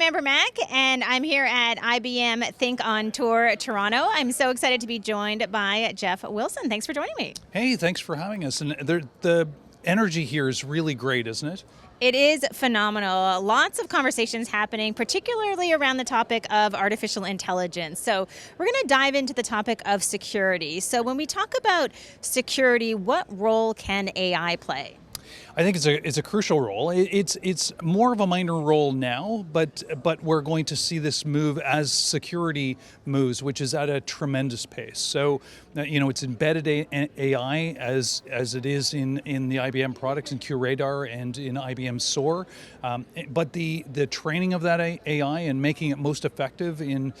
Amber Mack, and I'm here at IBM Think on Tour Toronto. I'm so excited to be joined by Jeff Wilson. Thanks for joining me. Hey, thanks for having us. And the energy here is really great, isn't it? It is phenomenal. Lots of conversations happening, particularly around the topic of artificial intelligence. So we're going to dive into the topic of security. So when we talk about security, what role can AI play? I think it's a crucial role. It's more of a minor role now, but we're going to see this move as security moves, which is at a tremendous pace. So, it's embedded AI as it is in the IBM products in QRadar and in IBM SOAR. But the training of that AI and making it most effective in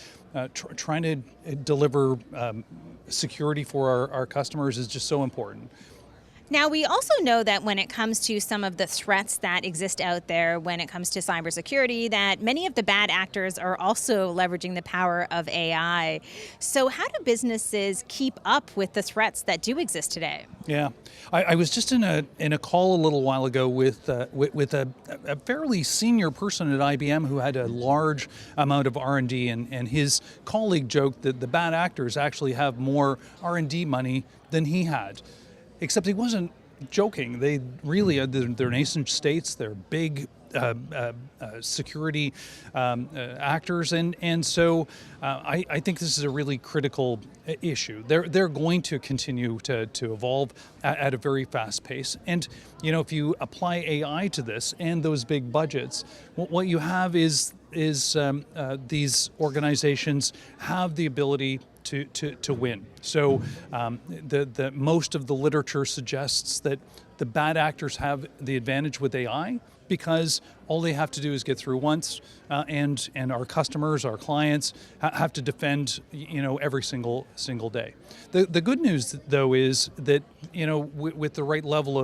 trying to deliver security for our customers is just so important. Now, we also know that when it comes to some of the threats that exist out there, when it comes to cybersecurity, that many of the bad actors are also leveraging the power of AI. So how do businesses keep up with the threats that do exist today? Yeah, I was just in a call a little while ago with a fairly senior person at IBM who had a large amount of R&D, and his colleague joked that the bad actors actually have more R&D money than he had. Except he wasn't joking. They really, they're nascent states, they're big security actors, and so I think this is a really critical issue. They're going to continue to evolve at a very fast pace. And if you apply AI to this and those big budgets, what you have is these organizations have the ability to win. So the most of the literature suggests that the bad actors have the advantage with AI because all they have to do is get through once, and our customers, our clients, have to defend every single day. The good news though is that with the right level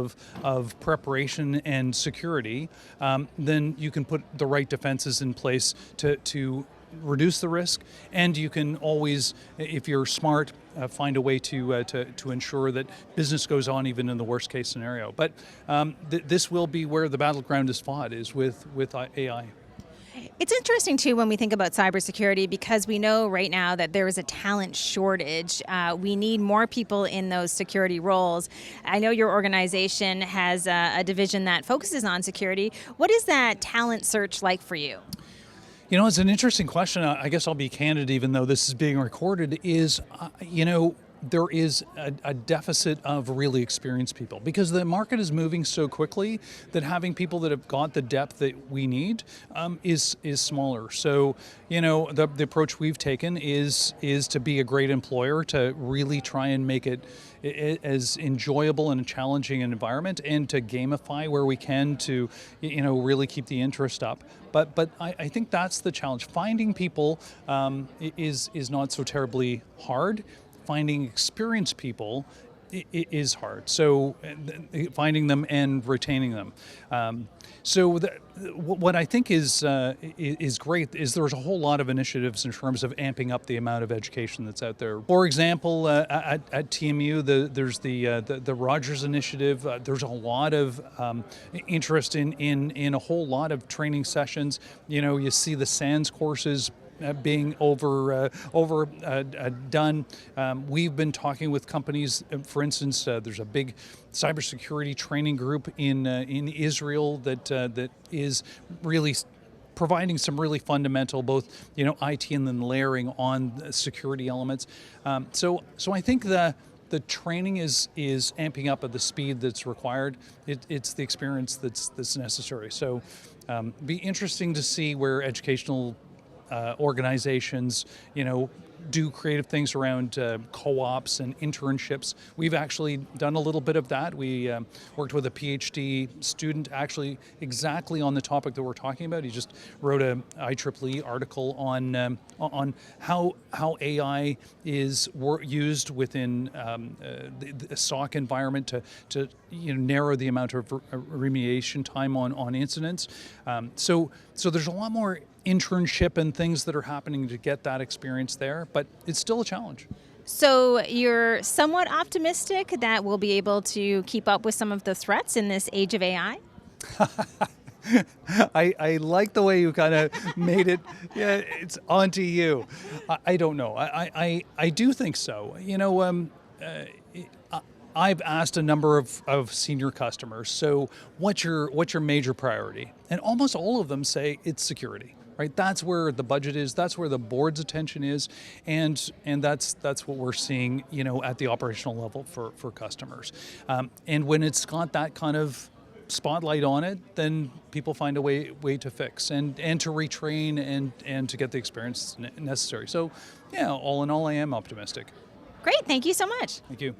of preparation and security, then you can put the right defenses in place to reduce the risk, and you can always, if you're smart, find a way to ensure that business goes on even in the worst case scenario. But this will be where the battleground is fought, is with AI. It's interesting, too, when we think about cybersecurity, because we know right now that there is a talent shortage. We need more people in those security roles. I know your organization has a division that focuses on security. What is that talent search like for you? It's an interesting question. I guess I'll be candid, even though this is being recorded, is, there is a deficit of really experienced people because the market is moving so quickly that having people that have got the depth that we need is smaller. So, the approach we've taken is to be a great employer, to really try and make it as enjoyable and a challenging environment, and to gamify where we can to, really keep the interest up. But I think that's the challenge. Finding people is not so terribly hard. Finding experienced people is hard. So finding them and retaining them. What I think is great is there's a whole lot of initiatives in terms of amping up the amount of education that's out there. For example, at TMU, there's the Rogers Initiative. There's a lot of interest in a whole lot of training sessions. You see the SANS courses being overdone. We've been talking with companies. For instance, there's a big cybersecurity training group in Israel that is really providing some really fundamental, both IT and then layering on security elements. So I think the training is amping up at the speed that's required. It's the experience that's necessary. So be interesting to see where educational organizations, do creative things around co-ops and internships. We've actually done a little bit of that. We worked with a PhD student actually exactly on the topic that we're talking about. He just wrote a IEEE article on how AI is used within the SOC environment to narrow the amount of remediation time on incidents. So there's a lot more internship and things that are happening to get that experience there, but it's still a challenge. So you're somewhat optimistic that we'll be able to keep up with some of the threats in this age of AI? I like the way you kind of made it. Yeah, it's onto you. I don't know. I do think so. I've asked a number of senior customers, so what's your major priority? And almost all of them say it's security. Right, that's where the budget is. That's where the board's attention is, and that's what we're seeing, at the operational level for customers. And when it's got that kind of spotlight on it, then people find a way to fix and to retrain and to get the experience necessary. So, yeah, all in all, I am optimistic. Great, thank you so much. Thank you.